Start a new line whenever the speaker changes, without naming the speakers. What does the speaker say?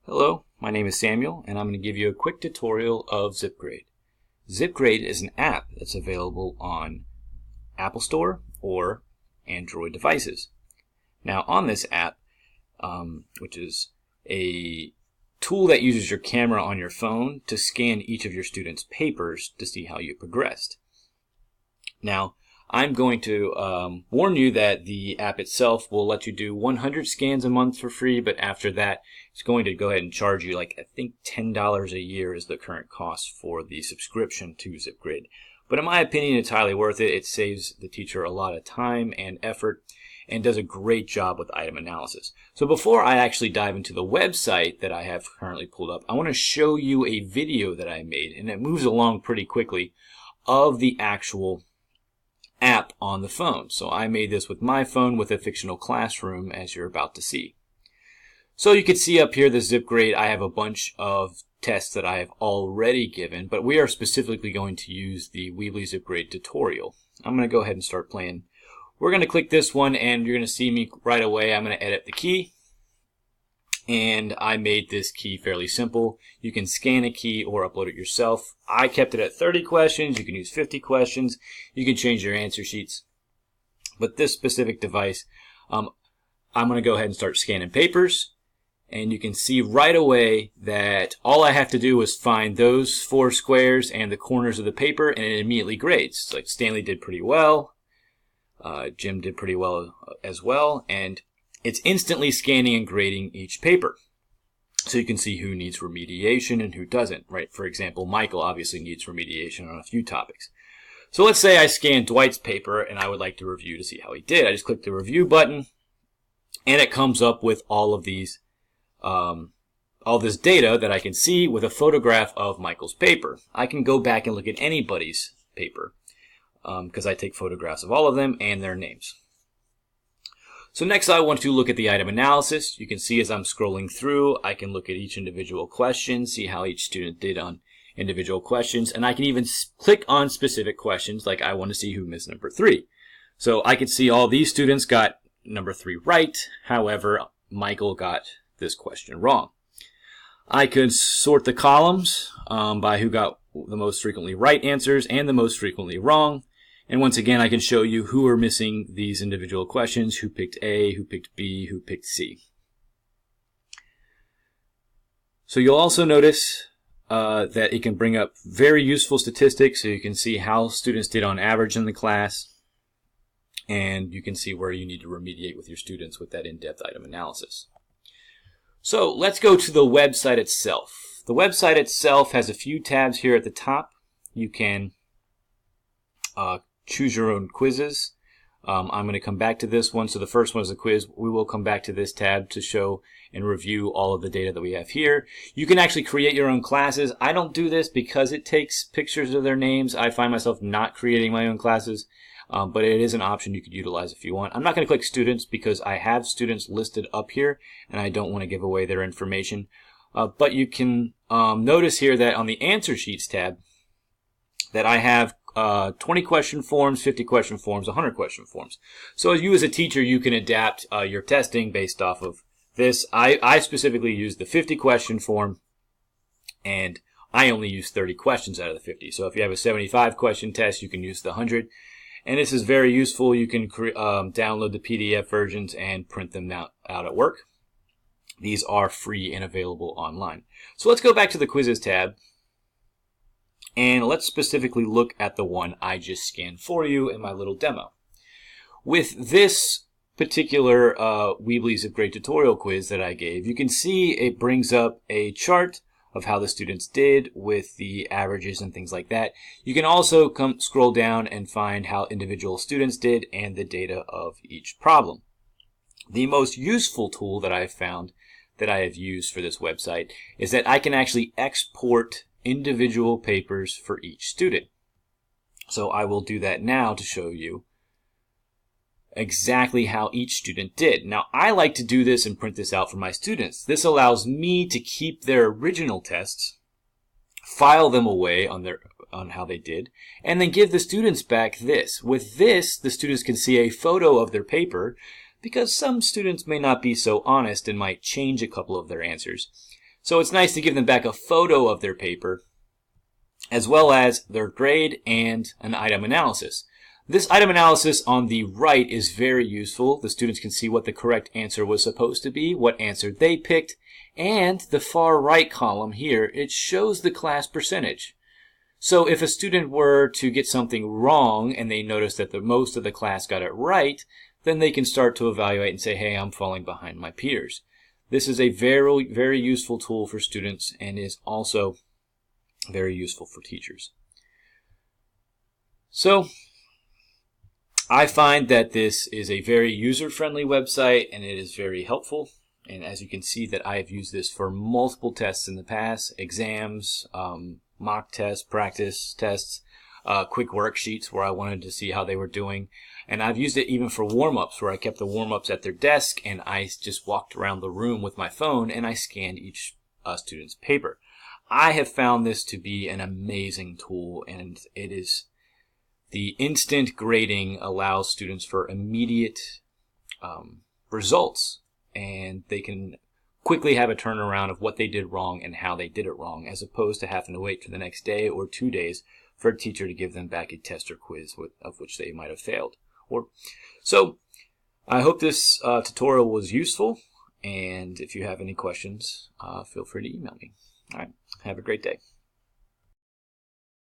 Hello, my name is Samuel, and I'm going to give you a quick tutorial of ZipGrade. ZipGrade is an app that's available on Apple Store or Android devices. Now on this app, which is a tool that uses your camera on your phone to scan each of your students' papers to see how you progressed. Now, I'm going to warn you that the app itself will let you do 100 scans a month for free, but after that, it's going to go ahead and charge you I think $10 a year is the current cost for the subscription to ZipGrade. But in my opinion, it's highly worth it. It saves the teacher a lot of time and effort and does a great job with item analysis. So before I actually dive into the website that I have currently pulled up, I want to show you a video that I made, and it moves along pretty quickly, of the actual app on the phone. So I made this with my phone with a fictional classroom, as you're about to see. So you can see up here the ZipGrade. I have a bunch of tests that I have already given, but we are specifically going to use the Weebly ZipGrade tutorial. I'm going to go ahead and start playing. We're going to click this one, and you're going to see me right away. I'm going to edit the key, and I made this key fairly simple. You can scan a key or upload it yourself. I kept it at 30 questions. You can use 50 questions. You can change your answer sheets. But this specific device, I'm going to go ahead and start scanning papers. And you can see right away that all I have to do is find those 4 squares and the corners of the paper, and it immediately grades. Like Stanley did pretty well. Jim did pretty well as well. And it's instantly scanning and grading each paper. So you can see who needs remediation and who doesn't, right? For example, Michael obviously needs remediation on a few topics. So let's say I scanned Dwight's paper and I would like to review to see how he did. I just click the review button and it comes up with all of these, all this data that I can see with a photograph of Michael's paper. I can go back and look at anybody's paper because I take photographs of all of them and their names. So next I want to look at the item analysis. You can see as I'm scrolling through, I can look at each individual question, see how each student did on individual questions, and I can even click on specific questions, like I want to see who missed number 3. So I can see all these students got number 3 right, however, Michael got this question wrong. I could sort the columns by who got the most frequently right answers and the most frequently wrong. And once again, I can show you who are missing these individual questions, who picked A, who picked B, who picked C. So you'll also notice that it can bring up very useful statistics, so you can see how students did on average in the class, and you can see where you need to remediate with your students with that in-depth item analysis. So let's go to the website itself. The website itself has a few tabs here at the top. You can choose your own quizzes. I'm going to come back to this one. So the first one is a quiz. We will come back to this tab to show and review all of the data that we have here. You can actually create your own classes. I don't do this because it takes pictures of their names. I find myself not creating my own classes, but it is an option you could utilize if you want. I'm not going to click students because I have students listed up here and I don't want to give away their information. But you can notice here that on the answer sheets tab that I have 20 question forms, 50 question forms, 100 question forms. So as you as a teacher, you can adapt your testing based off of this. I specifically use the 50 question form, and I only use 30 questions out of the 50. So if you have a 75 question test, you can use the 100. And this is very useful. You can download the PDF versions and print them out at work. These are free and available online. So let's go back to the quizzes tab. And let's specifically look at the one I just scanned for you in my little demo. With this particular Weebly ZipGrade tutorial quiz that I gave, you can see it brings up a chart of how the students did with the averages and things like that. You can also scroll down and find how individual students did and the data of each problem. The most useful tool that I've found that I have used for this website is that I can actually export individual papers for each student. So I will do that now to show you exactly how each student did. Now I like to do this and print this out for my students. This allows me to keep their original tests, file them away on how they did, and then give the students back this. With this, the students can see a photo of their paper because some students may not be so honest and might change a couple of their answers. So it's nice to give them back a photo of their paper, as well as their grade and an item analysis. This item analysis on the right is very useful. The students can see what the correct answer was supposed to be, what answer they picked, and the far right column here, it shows the class percentage. So if a student were to get something wrong and they notice that most of the class got it right, then they can start to evaluate and say, hey, I'm falling behind my peers. This is a very, very useful tool for students and is also very useful for teachers. So I find that this is a very user-friendly website and it is very helpful. And as you can see that I have used this for multiple tests in the past, exams, mock tests, practice tests, quick worksheets where I wanted to see how they were doing. And I've used it even for warm-ups where I kept the warm-ups at their desk and I just walked around the room with my phone and I scanned each student's paper. I have found this to be an amazing tool, and it is the instant grading allows students for immediate results, and they can quickly have a turnaround of what they did wrong and how they did it wrong, as opposed to having to wait for the next day or 2 days for a teacher to give them back a test or quiz of which they might have failed. So I hope this tutorial was useful, and if you have any questions, feel free to email me. All right, have a great day.